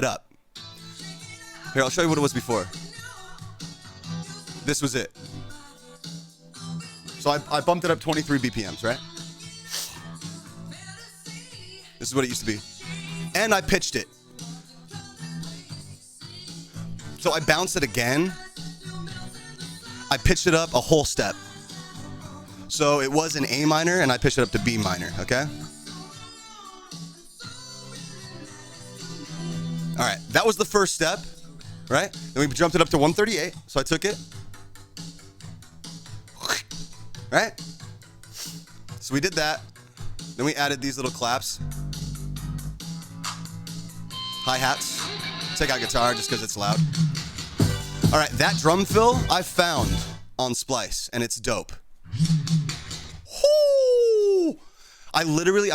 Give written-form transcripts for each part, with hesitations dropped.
up. Here, I'll show you what it was before. This was it. So I bumped it up 23 BPMs, right? This is what it used to be. And I pitched it. So I bounced it again. I pitched it up a whole step. So it was an A minor, and I pitched it up to B minor, okay? All right, that was the first step, right? Then we jumped it up to 138, so I took it. Right? So we did that. Then we added these little claps. Hi-hats. Take out guitar just because it's loud. All right, that drum fill I found on Splice, and it's dope. Whoo! I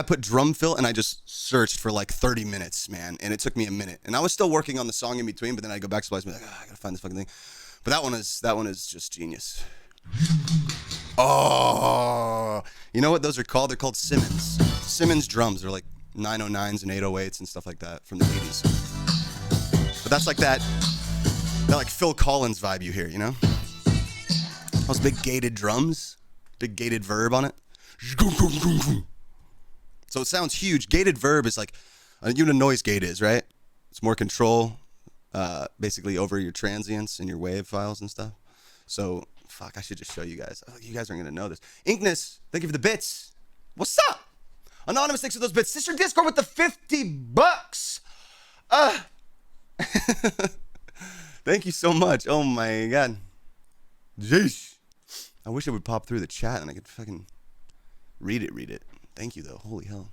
put drum fill, and I just searched for like 30 minutes, man, and it took me a minute. And I was still working on the song in between, but then I go back to Splice and be like, I gotta find this fucking thing. But that one is just genius. Oh, you know what those are called? They're called Simmons. Simmons drums. They're like 909s and 808s and stuff like that from the 80s. But that's like that like Phil Collins vibe you hear, you know? Those big gated drums, big gated verb on it. So it sounds huge. Gated verb is like, you know what a noise gate is, right? It's more control, basically over your transients and your wave files and stuff. So, fuck, I should just show you guys. Oh, you guys aren't going to know this. Inkness, thank you for the bits. What's up? Anonymous, thanks for those bits. Sister Discord with the $50. Thank you so much. Oh, my God. Jeez. I wish it would pop through the chat and I could fucking read it. Thank you, though. Holy hell.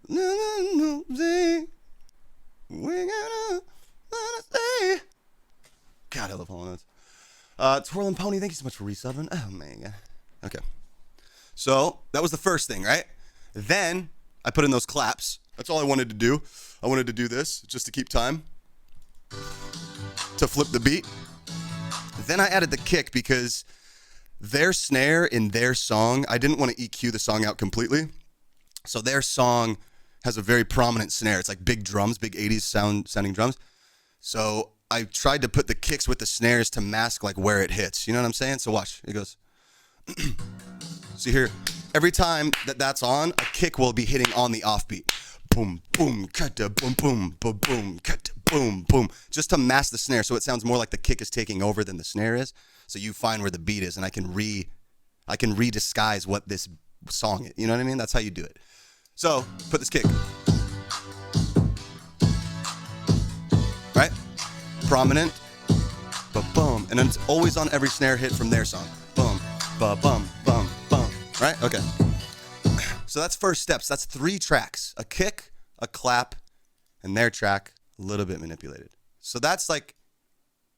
No, we gotta stay. God, I love Hollow Notes. Twirling Pony, thank you so much for resubbing. Oh, man. Okay. So, that was the first thing, right? Then, I put in those claps. That's all I wanted to do. I wanted to do this, just to keep time. To flip the beat. Then I added the kick because their snare in their song, I didn't want to EQ the song out completely. So their song has a very prominent snare. It's like big drums, big 80s sounding drums. So I tried to put the kicks with the snares to mask like where it hits. You know what I'm saying? So watch. It goes. See here, every time that's on, a kick will be hitting on the offbeat. Boom, boom, kata, boom, boom, boom, boom, kata, boom, boom. Just to mask the snare so it sounds more like the kick is taking over than the snare is. So you find where the beat is, and I can redisguise what this song is. You know what I mean? That's how you do it. So, put this kick. Right? Prominent. Ba-bum. And then it's always on every snare hit from their song. Boom. Ba-bum. Bum. Bum. Right? Okay. So that's first steps. That's 3 tracks. A kick, a clap, and their track, a little bit manipulated. So that's like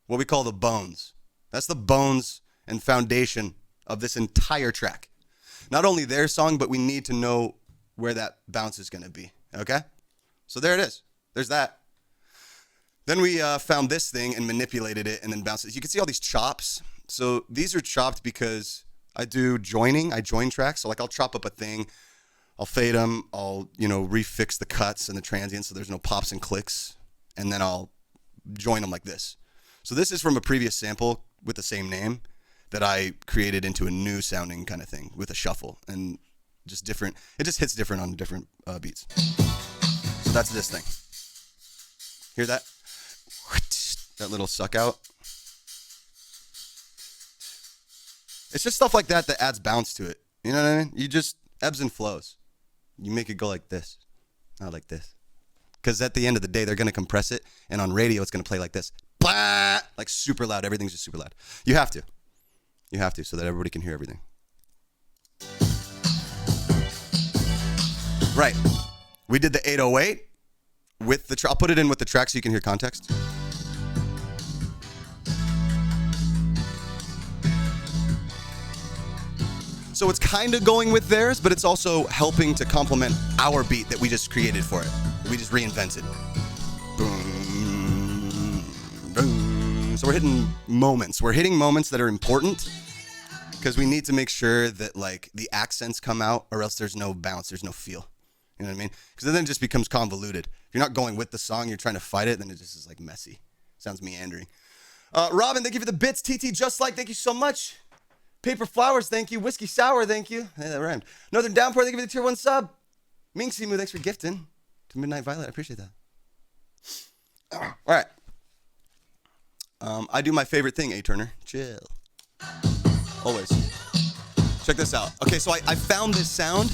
what we call the bones. That's the bones and foundation of this entire track. Not only their song, but we need to know where that bounce is going to be. Okay? So there it is. There's that. Then we found this thing and manipulated it and then bounced it. You can see all these chops. So these are chopped because I do joining. I join tracks. So like I'll chop up a thing. I'll fade them. I'll, refix the cuts and the transients so there's no pops and clicks. And then I'll join them like this. So this is from a previous sample with the same name that I created into a new sounding kind of thing with a shuffle and just different. It just hits different on different beats. So that's this thing. Hear that? That little suck out. It's just stuff like that adds bounce to it. You know what I mean? You just ebbs and flows. You make it go like this, not like this. Because at the end of the day, they're going to compress it. And on radio, it's going to play like this. Blah! Like super loud. Everything's just super loud. You have to. You have to so that everybody can hear everything. Right. We did the 808 with the I'll put it in with the track so you can hear context. So it's kind of going with theirs, but it's also helping to complement our beat that we just created for it. We just reinvented. Boom, boom. So we're hitting moments. We're hitting moments that are important because we need to make sure that like the accents come out or else there's no bounce, there's no feel. You know what I mean? Because then it just becomes convoluted. If you're not going with the song, you're trying to fight it, then it just is like messy. Sounds meandering. Robin, thank you for the bits. TT Just Like, thank you so much. Paper Flowers, thank you. Whiskey Sour, thank you. Hey, that rhymed. Northern Downpour, thank you for the tier 1 sub. Ming Simu, thanks for gifting to Midnight Violet. I appreciate that. All right. I do my favorite thing, A-Turner. Chill. Always. Check this out. Okay, so I found this sound.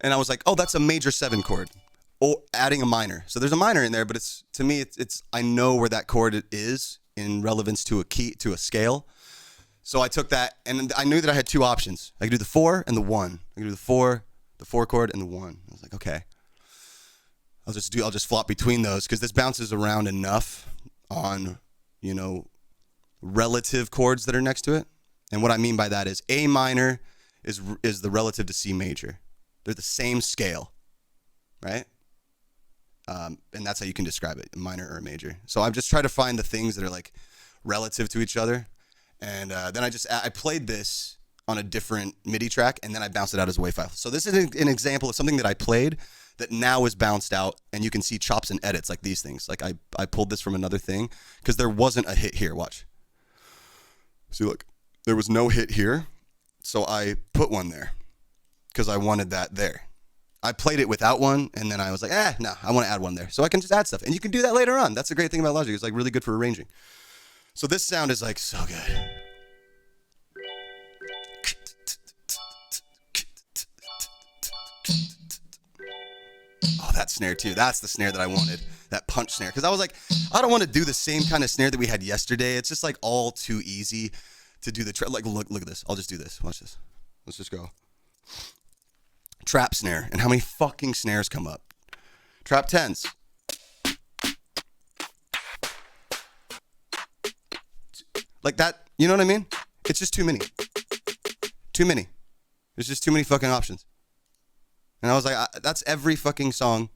And I was like, oh, that's a major 7 chord. Or adding a minor. So there's a minor in there, but it's to me, it's I know where that chord is in relevance to a key, to a scale. So I took that, and I knew that I had 2 options. I could do the 4 and the 1. I could do the 4 chord, and the 1. I was like, okay. I'll just flop between those, because this bounces around enough on, you know, relative chords that are next to it. And what I mean by that is A minor is the relative to C major. They're the same scale, right? And that's how you can describe it, a minor or a major. So I'm just trying to find the things that are like relative to each other. And then I played this on a different MIDI track, and then I bounced it out as a WAV file. So this is an example of something that I played that now is bounced out, and you can see chops and edits like these things. Like I pulled this from another thing because there wasn't a hit here. Watch. See, look, there was no hit here, so I put one there because I wanted that there. I played it without one, and then I was like, no, I want to add one there. So I can just add stuff, and you can do that later on. That's the great thing about Logic. It's like really good for arranging. So this sound is like so good. Oh, that snare too. That's the snare that I wanted. That punch snare. Because I was like, I don't want to do the same kind of snare that we had yesterday. It's just like all too easy to do the like look at this. I'll just do this. Watch this. Let's just go. Trap snare. And how many fucking snares come up? Trap 10s. Like that, you know what I mean? It's just too many. Too many. There's just too many fucking options. And I was like, that's every fucking song.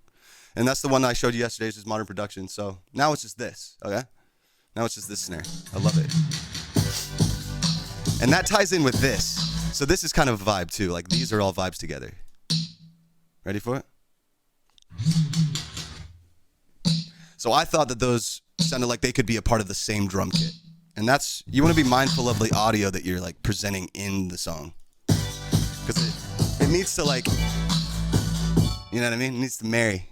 And that's the one that I showed you yesterday, is just modern production. So now it's just this, okay? Now it's just this snare. I love it. And that ties in with this. So this is kind of a vibe too. Like these are all vibes together. Ready for it? So I thought that those sounded like they could be a part of the same drum kit. And that's, you want to be mindful of the audio that you're like presenting in the song. Because it needs to like, you know what I mean? It needs to marry.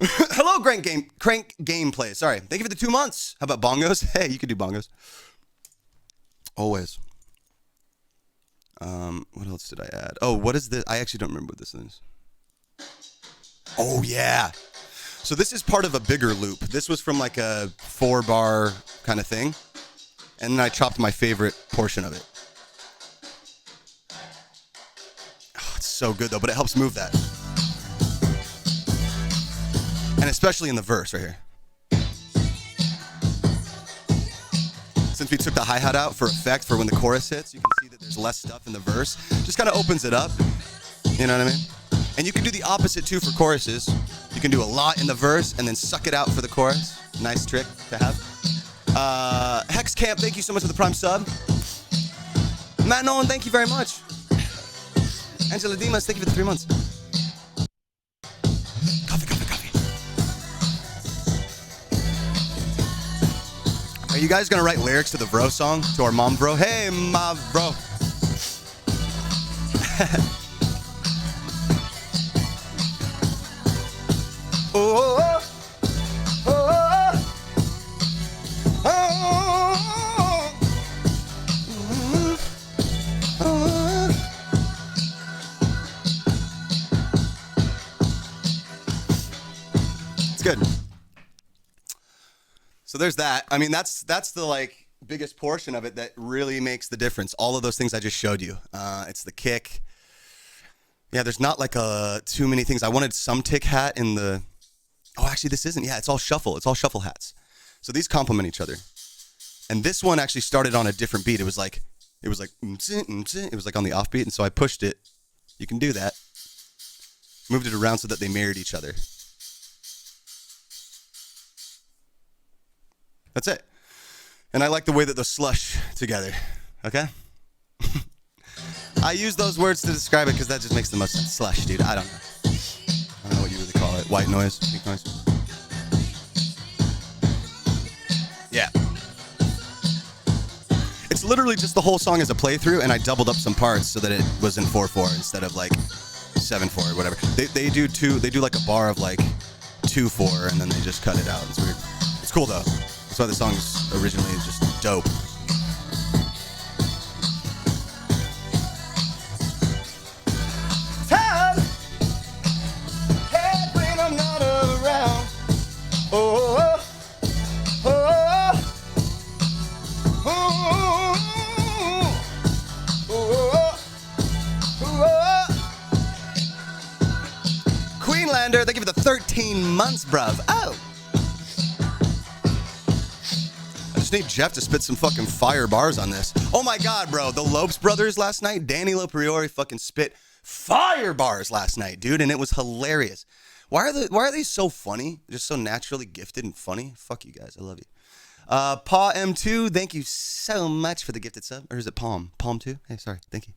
Hello, Crank Gameplay. Sorry. Thank you for the 2 months. How about bongos? Hey, you could do bongos. Always. What else did I add? Oh, what is this? I actually don't remember what this is. Oh, yeah. So this is part of a bigger loop. This was from like a 4-bar kind of thing. And then I chopped my favorite portion of it. Oh, it's so good though, but it helps move that. And especially in the verse right here. Since we took the hi-hat out for effect for when the chorus hits, you can see that there's less stuff in the verse. Just kind of opens it up. You know what I mean? And you can do the opposite too for choruses. You can do a lot in the verse and then suck it out for the chorus. Nice trick to have. Hex Camp, thank you so much for the Prime sub. Matt Nolan, thank you very much. Angela Dimas, thank you for the 3 months. Coffee. Are you guys gonna write lyrics to the Bro song? To our mom bro? Hey, ma bro. Oh, oh, oh, oh, oh, oh. It's good. So there's that. I mean, that's the like biggest portion of it that really makes the difference. All of those things I just showed you. It's the kick. Yeah, there's not like too many things. I wanted some tick hat in the. Oh, actually, this isn't. Yeah, it's all shuffle. It's all shuffle hats. So these complement each other. And this one actually started on a different beat. It was like on the offbeat, and so I pushed it. You can do that. Moved it around so that they mirrored each other. That's it. And I like the way that those slush together. Okay? I use those words to describe it because that just makes the most sense. Slush, dude. I don't know. I don't know what you really call it. White noise, pink noise. Yeah. It's literally just the whole song as a playthrough, and I doubled up some parts so that it was in 4/4 instead of like 7/4 or whatever. They do like a bar of like 2/4, and then they just cut it out. It's weird. It's cool though. That's why the song is originally just dope. Time, hey, when I'm not around. Oh, oh, oh, oh, oh, oh. Queenlander, they give it the 13 months, bruv. Oh. I just need Jeff to spit some fucking fire bars on this. Oh my God, bro. The Lopes brothers last night, Danny Lopriori fucking spit fire bars last night, dude, and it was hilarious. Why are they so funny? Just so naturally gifted and funny? Fuck you guys. I love you. Paw M2, thank you so much for the gifted sub. Or is it Palm? Palm 2? Hey, sorry. Thank you.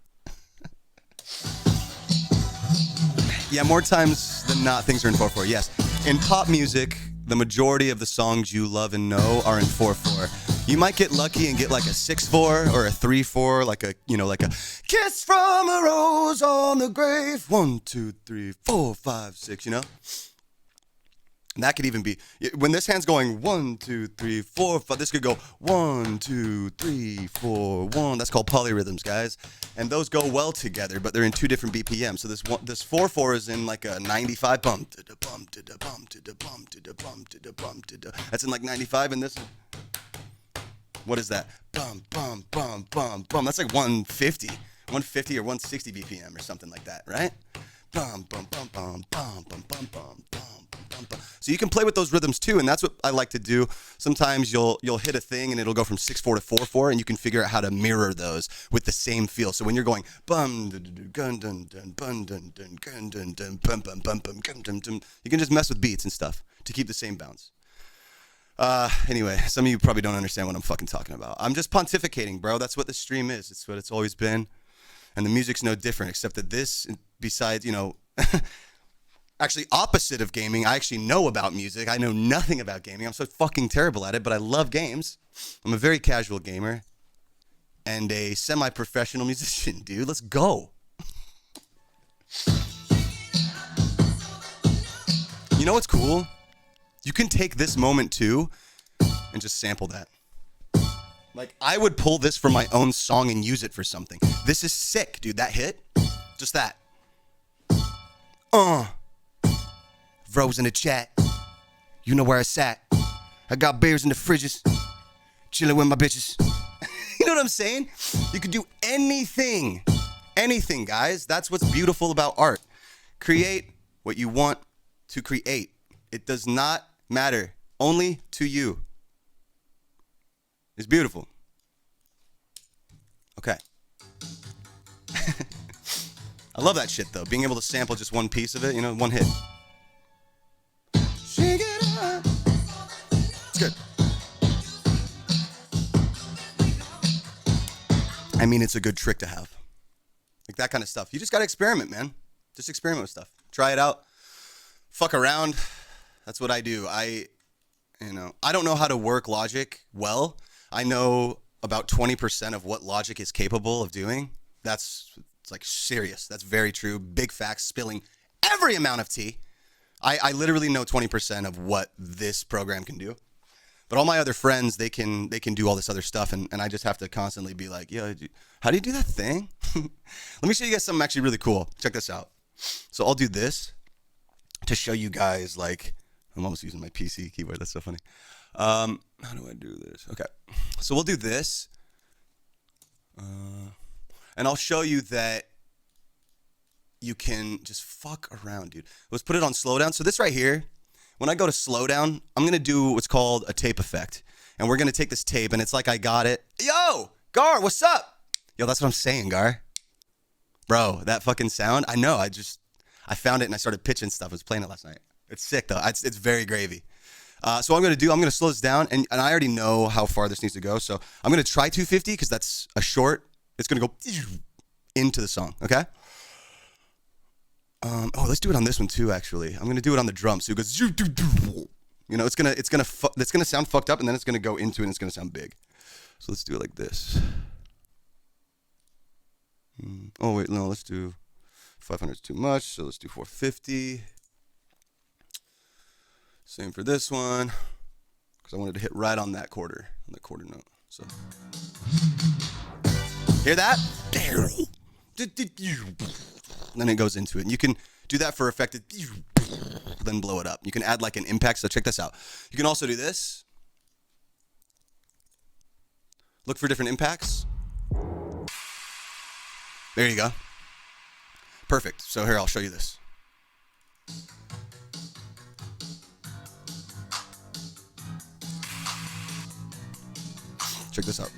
Yeah, more times than not, things are in 4/4. Yes. In pop music, the majority of the songs you love and know are in 4/4. You might get lucky and get like a 6/4 or a 3/4, like a kiss from a rose on the grave. 1, 2, 3, 4, 5, 6, you know? And that could even be, when this hand's going 1, 2, 3, 4, 5, this could go 1, 2, 3, 4, 1. That's called polyrhythms, guys. And those go well together, but they're in 2 different BPM. So this 4/4 is in like a 95 bump. That's in like 95, and this, what is that? Bum, bum, bum, bum, bum. That's like 150 or 160 BPM or something like that, right? Bum, bum, bum, bum, bum, bum, bum, bum, bum. So you can play with those rhythms too, and that's what I like to do. Sometimes you'll hit a thing and it'll go from 6/4 to 4/4, and you can figure out how to mirror those with the same feel. So when you're going bum dun dun dun bum dun dun gun dun dun bum bum bum bum gun dun dun, you can just mess with beats and stuff to keep the same bounce. Anyway, some of you probably don't understand what I'm fucking talking about. I'm just pontificating, bro. That's what the stream is. It's what it's always been, and the music's no different, except that this, besides, you know. Actually, opposite of gaming, I actually know about music. I know nothing about gaming. I'm so fucking terrible at it, but I love games. I'm a very casual gamer and a semi-professional musician, dude. Let's go. You know what's cool? You can take this moment too and just sample that. Like, I would pull this from my own song and use it for something. This is sick, dude. That hit? Just that. Rose in the chat. You know where I sat. I got beers in the fridges. Chilling with my bitches. You know what I'm saying? You could do anything. Anything, guys. That's what's beautiful about art. Create what you want to create. It does not matter. Only to you. It's beautiful. Okay. I love that shit, though. Being able to sample just one piece of it, you know, one hit. Shake it up. It's good. I mean, it's a good trick to have. Like that kind of stuff. You just got to experiment, man. Just experiment with stuff. Try it out. Fuck around. That's what I do. I don't know how to work Logic well. I know about 20% of what Logic is capable of doing. It's like serious. That's very true. Big facts, spilling every amount of tea. I literally know 20% of what this program can do. But all my other friends, they can do all this other stuff, and I just have to constantly be like, yo, how do you do that thing? Let me show you guys something actually really cool. Check this out. So I'll do this to show you guys, like, I'm almost using my PC keyboard. That's so funny. How do I do this? Okay. So we'll do this. And I'll show you that you can just fuck around, dude. Let's put it on slowdown. So this right here, when I go to slowdown, I'm going to do what's called a tape effect. And we're going to take this tape, and it's like I got it. Yo, Gar, what's up? Yo, that's what I'm saying, Gar. Bro, that fucking sound, I know. I found it, and I started pitching stuff. I was playing it last night. It's sick, though. It's very gravy. So what I'm going to slow this down, and I already know how far this needs to go. So I'm going to try 250 because that's a short. It's going to go into the song, okay? Let's do it on this one too, actually. I'm gonna do it on the drums. So it goes, you know, it's gonna sound fucked up, and then it's gonna go into it, and it's gonna sound big. So let's do it like this. Oh wait, no, let's do 500 is too much, so let's do 450. Same for this one, because I wanted to hit right on that quarter note. So hear that? Then it goes into it. And you can do that for effective, then blow it up. You can add like an impact. So check this out. You can also do this. Look for different impacts. There you go. Perfect. So here, I'll show you this. Check this out.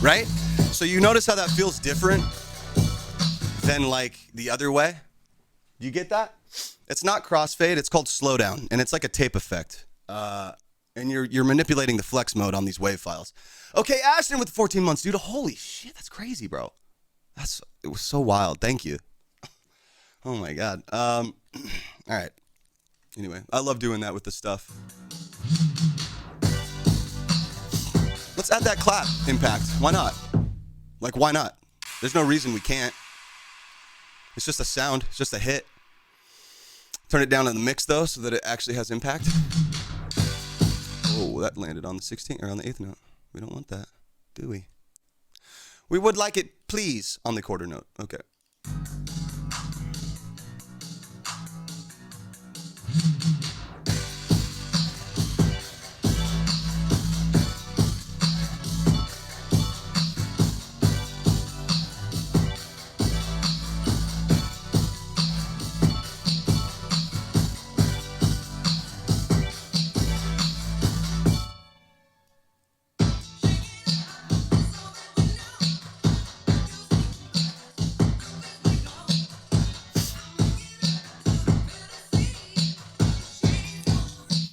Right? So you notice how that feels different than like the other way? Do you get that? It's not crossfade, it's called slowdown, and it's like a tape effect. And you're manipulating the flex mode on these wave files. Okay, Ashton with 14 months, dude. Holy shit, that's crazy, bro. It was so wild. Thank you. Oh my God. All right. Anyway, I love doing that with this stuff. Let's add that clap impact. Why not? Like, why not? There's no reason we can't. It's just a sound. It's just a hit. Turn it down in the mix, though, so that it actually has impact. Oh, that landed on the 16th or on the 8th note. We don't want that, do we? We would like it, please, on the quarter note. Okay.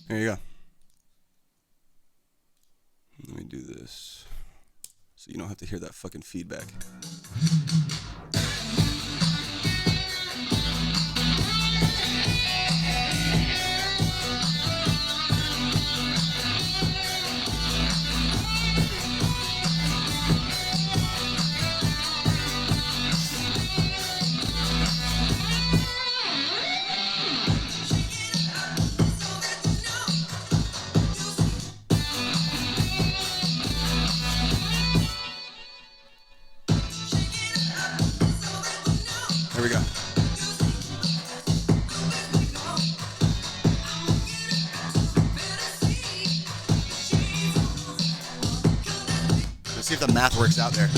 There you go. Let me do this so you don't have to hear that fucking feedback. There we go. Let's see if the math works out there.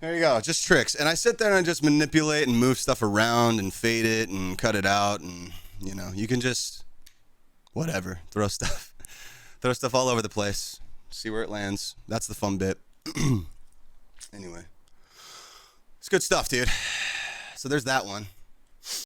There you go, just tricks. And I sit there and I just manipulate and move stuff around and fade it and cut it out, and you know, you can just whatever, throw stuff all over the place, see where it lands. That's the fun bit. Anyway, it's good stuff, dude. So there's that one.